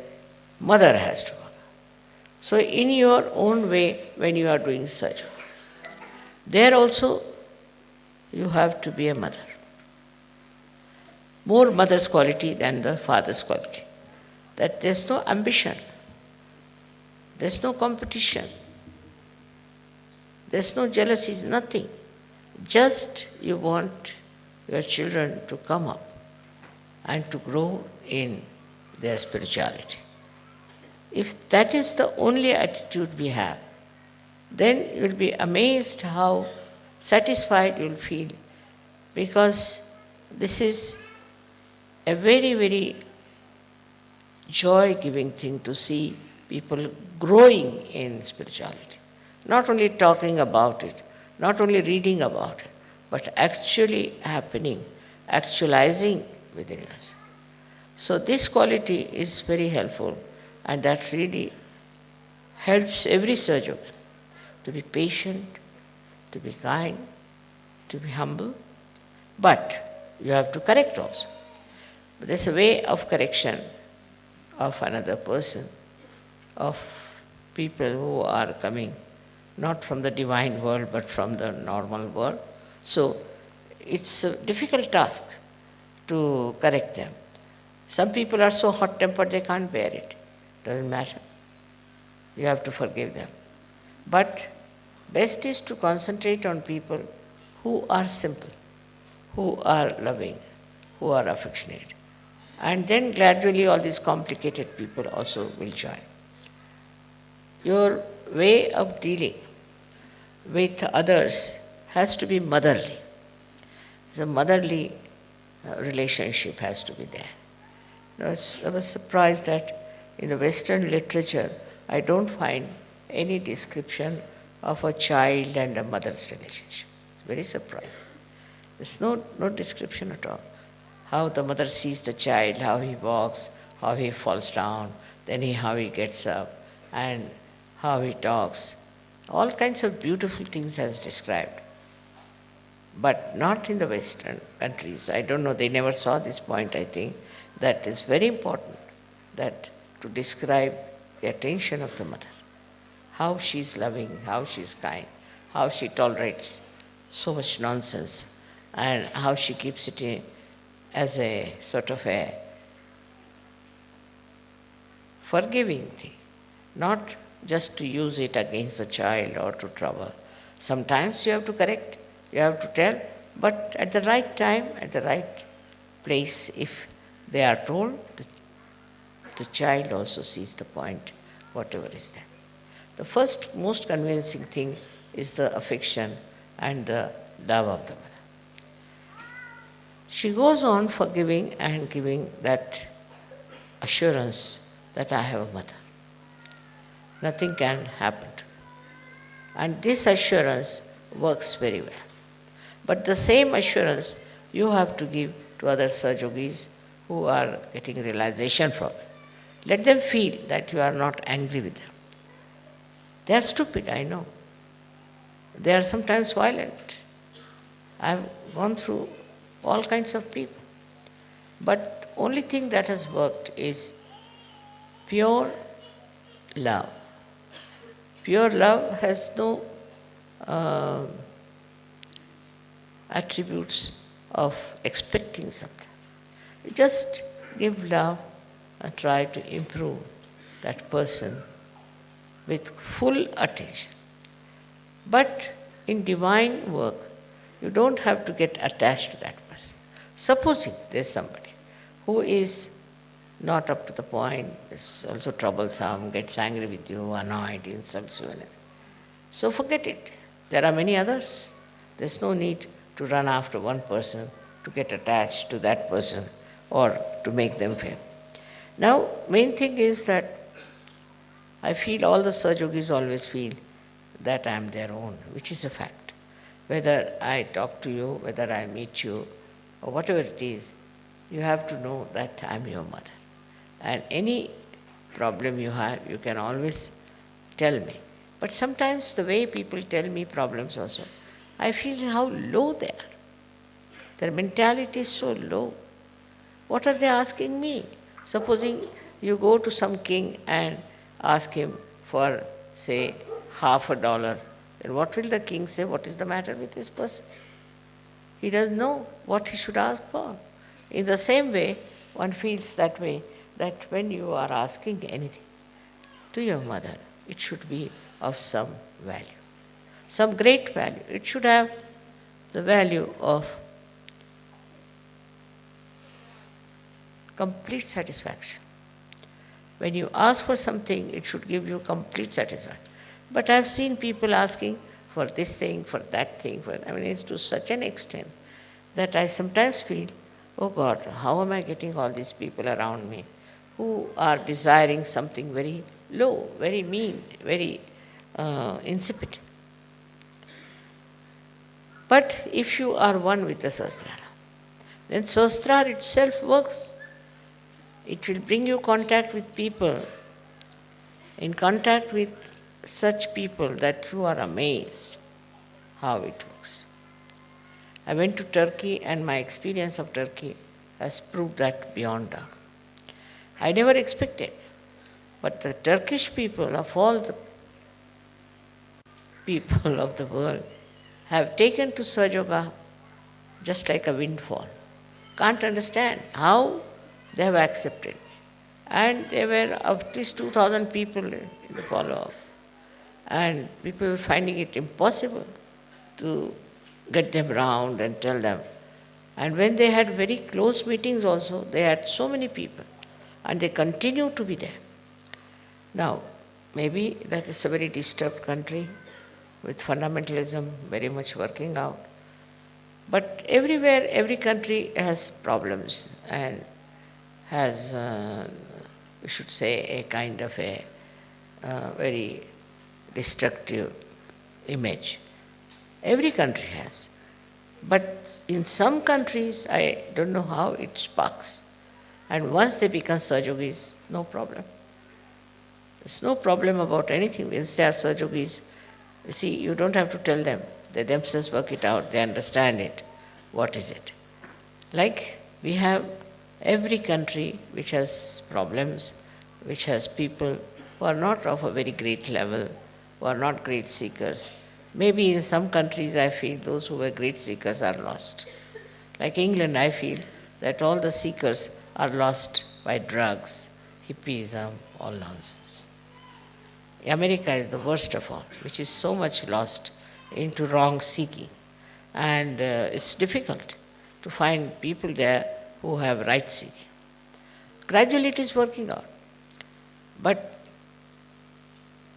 mother has to work. So in your own way, when you are doing surgery, there also you have to be a mother. More mother's quality than the father's quality. That there's no ambition, there's no competition, there's no jealousies, nothing. Just you want your children to come up and to grow in their spirituality. If that is the only attitude we have, then you'll be amazed how satisfied you'll feel, because this is a very, very joy-giving thing to see people growing in spirituality. Not only talking about it, not only reading about it, but actually happening, actualizing within us. So this quality is very helpful, and that really helps every surgeon to be patient, to be kind, to be humble, but you have to correct also. But there's a way of correction of another person, of people who are coming not from the divine world but from the normal world. So it's a difficult task to correct them. Some people are so hot-tempered they can't bear it. Doesn't matter. You have to forgive them. But best is to concentrate on people who are simple, who are loving, who are affectionate. And then gradually all these complicated people also will join. Your way of dealing with others has to be motherly. The motherly relationship has to be there. I was surprised that in the Western literature, I don't find any description of a child and a mother's relationship. It's very surprising. There's no description at all. How the mother sees the child, how he walks, how he falls down, then how he gets up, and how he talks. All kinds of beautiful things as described. But not in the Western countries. I don't know, they never saw this point, I think. That is very important, that to describe the attention of the mother. How she is loving, how she is kind, how she tolerates so much nonsense, and how she keeps it in as a sort of a forgiving thing, not just to use it against the child or to trouble. Sometimes you have to correct, you have to tell, but at the right time, at the right place, if they are told, the child also sees the point, whatever is there. The first most convincing thing is the affection and the love of the mother. She goes on forgiving and giving that assurance that I have a mother. Nothing can happen to me. And this assurance works very well. But the same assurance you have to give to other Sahajogis who are getting realization from it. Let them feel that you are not angry with them. They are stupid, I know. They are sometimes violent. I've gone through all kinds of people. But only thing that has worked is pure love. Pure love has no attributes of expecting something. You just give love and try to improve that person with full attention. But in divine work, you don't have to get attached to that person. Supposing there's somebody who is not up to the point, is also troublesome, gets angry with you, annoyed, insults you. So forget it. There are many others. There's no need to run after one person, to get attached to that person, or to make them fail. Now, main thing is that I feel all the Sahajogis always feel that I am their own, which is a fact. Whether I talk to you, whether I meet you, or whatever it is, you have to know that I am your mother. And any problem you have, you can always tell me. But sometimes the way people tell me problems also, I feel how low they are. Their mentality is so low. What are they asking me? Supposing you go to some king and ask him for, say, $50, then what will the king say? What is the matter with this person? He doesn't know what he should ask for. In the same way, one feels that way, that when you are asking anything to your mother, it should be of some value, some great value. It should have the value of complete satisfaction. When you ask for something, it should give you complete satisfaction. But I've seen people asking for this thing, for that thing, it's to such an extent that I sometimes feel, oh God, how am I getting all these people around me who are desiring something very low, very mean, very insipid. But if you are one with the Sahasrara, then Sahasrara itself works. It will bring you contact with people, in contact with such people that you are amazed how it works. I went to Turkey and my experience of Turkey has proved that beyond doubt. I never expected, but the Turkish people, of all the people of the world, have taken to Sahajayoga just like a windfall. Can't understand how they have accepted. And there were at least 2,000 people in the follow-up. And people were finding it impossible to get them round and tell them. And when they had very close meetings also, they had so many people. And they continue to be there. Now, maybe that is a very disturbed country with fundamentalism very much working out. But everywhere, every country has problems and has, we should say, a kind of a very destructive image. Every country has. But in some countries, I don't know how it sparks. And once they become Sahajogis, no problem. There's no problem about anything. Once they are Sahajogis, you see, you don't have to tell them. They themselves work it out. They understand it. What is it? Like we have every country which has problems, which has people who are not of a very great level, who are not great seekers. Maybe in some countries I feel those who were great seekers are lost. Like England, I feel that all the seekers are lost by drugs, hippism, all nonsense. America is the worst of all, which is so much lost into wrong seeking. And it's difficult to find people there who have right seeking. Gradually it is working out. But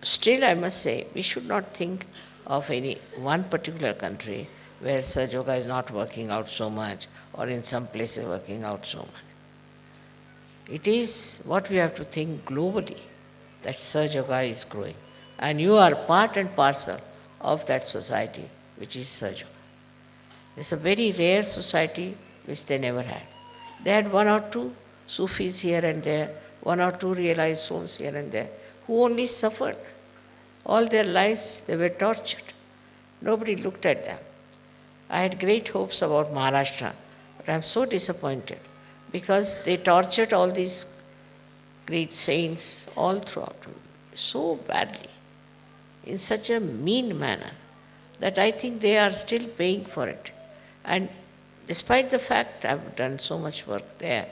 still I must say, we should not think of any one particular country where Sahajayoga is not working out so much, or in some places working out so much. It is what we have to think globally, that Sahajayoga is growing. And you are part and parcel of that society, which is Sahajayoga. It's a very rare society which they never had. They had one or two Sufis here and there, one or two realized souls here and there, who only suffered. All their lives they were tortured. Nobody looked at them. I had great hopes about Maharashtra, but I am so disappointed because they tortured all these great saints all throughout so badly, in such a mean manner, that I think they are still paying for it. And despite the fact I have done so much work there,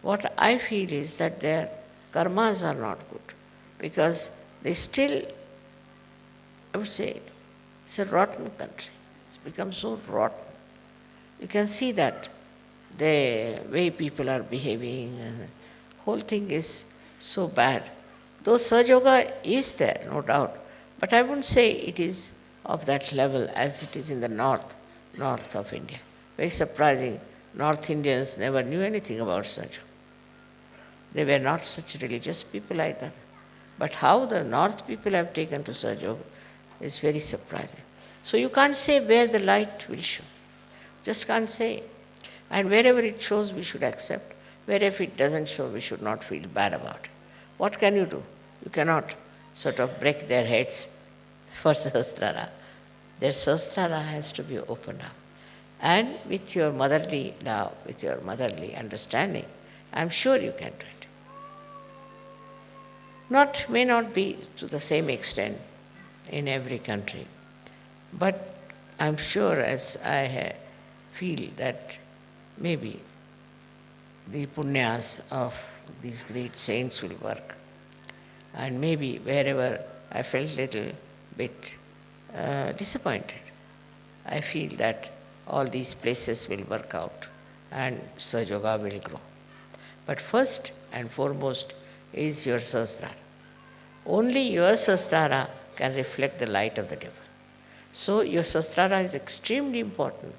What I feel is that their karmas are not good because they still, I would say, it's a rotten country. It's become so rotten. You can see that the way people are behaving, and the whole thing is so bad. Though Sahajayoga is there, no doubt, but I wouldn't say it is of that level as it is in the north of India. Very surprising. North Indians never knew anything about Sahajayoga. They were not such religious people either. But how the north people have taken to Sahajayoga is very surprising. So you can't say where the light will show. Just can't say. And wherever it shows, we should accept. Wherever it doesn't show, we should not feel bad about it. What can you do? You cannot sort of break their heads for Sahasrara. Their Sahasrara has to be opened up. And with your motherly love, with your motherly understanding, I'm sure you can do it. May not be to the same extent in every country, but I'm sure as I feel that maybe the punyas of these great saints will work. And maybe wherever I felt little bit disappointed, I feel that all these places will work out and Sahajayoga will grow. But first and foremost is your Sahasrara. Only your Sahasrara can reflect the light of the divine. So your Sahasrara is extremely important.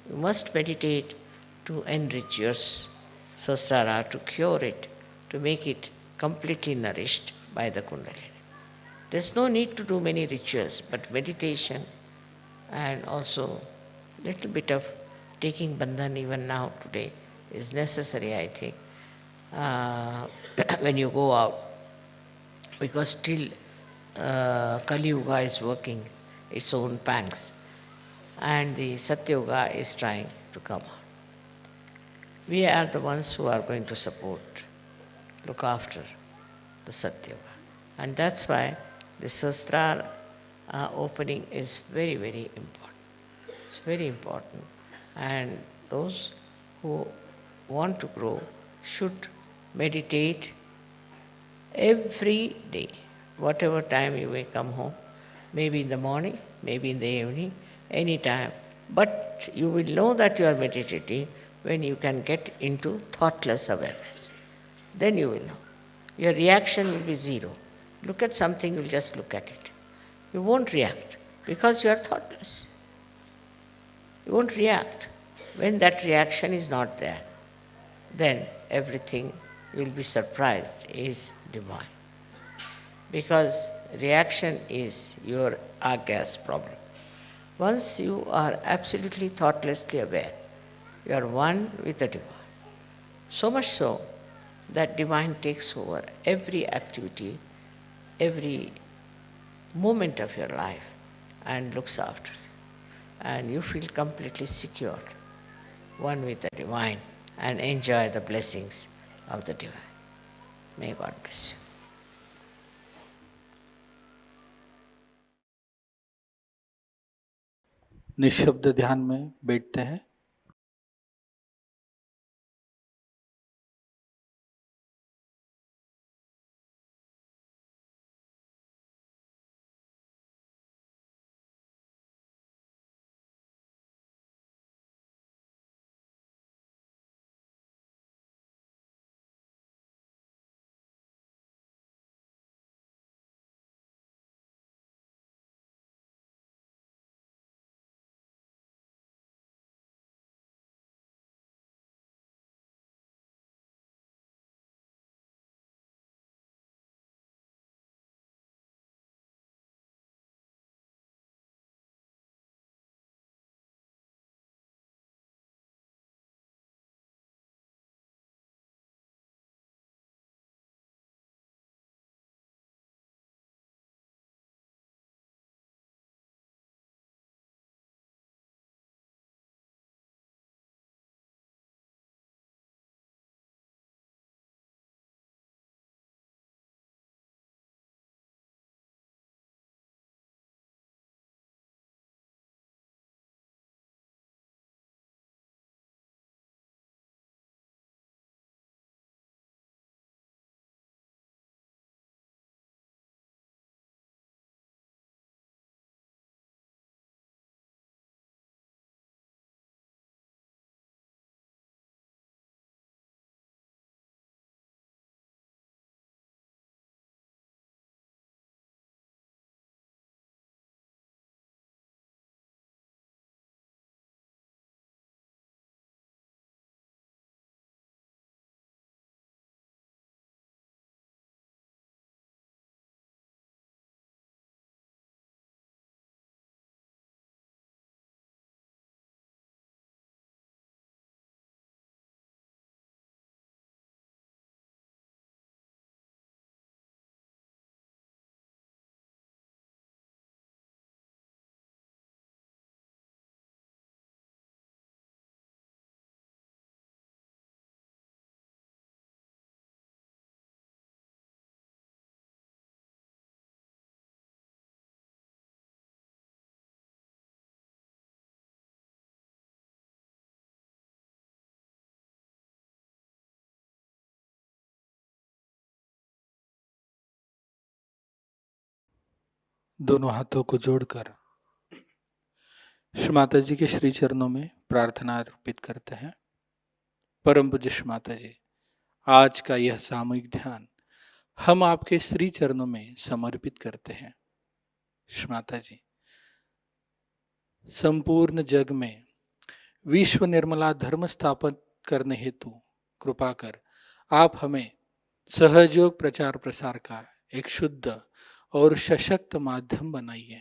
You must meditate to enrich your Sahasrara, to cure it, to make it completely nourished by the Kundalini. There's no need to do many rituals, but meditation and also little bit of taking bandhan even now today is necessary, I think, when you go out, because still Kali Yuga is working its own pangs and the Satya is trying to come out. We are the ones who are going to support, look after the Satya. And that's why the Sahasrara opening is very, very important. It's very important. And those who want to grow should meditate every day, whatever time you may come home, maybe in the morning, maybe in the evening, any time. But you will know that you are meditating when you can get into thoughtless awareness. Then you will know. Your reaction will be zero. Look at something, you'll just look at it. You won't react because you are thoughtless. You won't react. When that reaction is not there, then everything, you will be surprised, is divine. Because reaction is your gas problem. Once you are absolutely thoughtlessly aware, you are one with the divine. So much so that divine takes over every activity, every moment of your life and looks after it. And you feel completely secure, one with the divine, and enjoy the blessings of the divine. May God bless you. निःशब्द ध्यान में बैठते हैं। दोनों हाथों को जोड़कर श्री माता जी के श्री चरणों में प्रार्थना अर्पित करते हैं। परम पूज्य श्री माता जी, आज का यह सामूहिक ध्यान हम आपके श्री चरणों में समर्पित करते हैं। श्री माता जी, संपूर्ण जग में विश्व निर्मला धर्म स्थापन करने हेतु कृपा कर आप हमें सहयोग प्रचार प्रसार का एक शुद्ध और सशक्त माध्यम बनाइए।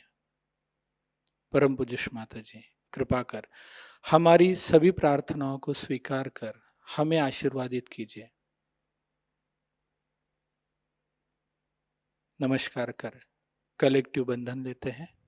परम पूज्य श्री माता जी, कृपा कर हमारी सभी प्रार्थनाओं को स्वीकार कर हमें आशीर्वादित कीजिए। नमस्कार कर कलेक्टिव बंधन लेते हैं।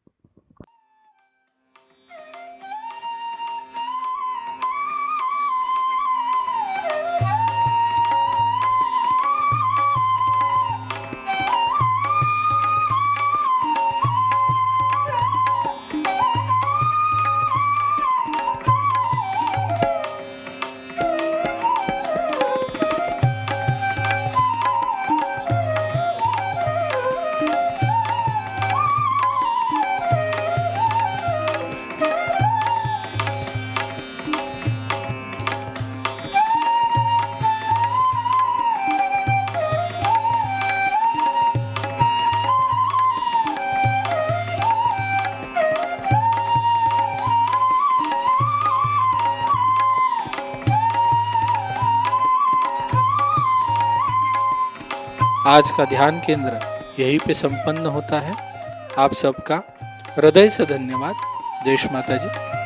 आज का ध्यान केंद्र यहीं पे संपन्न होता है। आप सबका हृदय से धन्यवाद। जय श्री माता जी।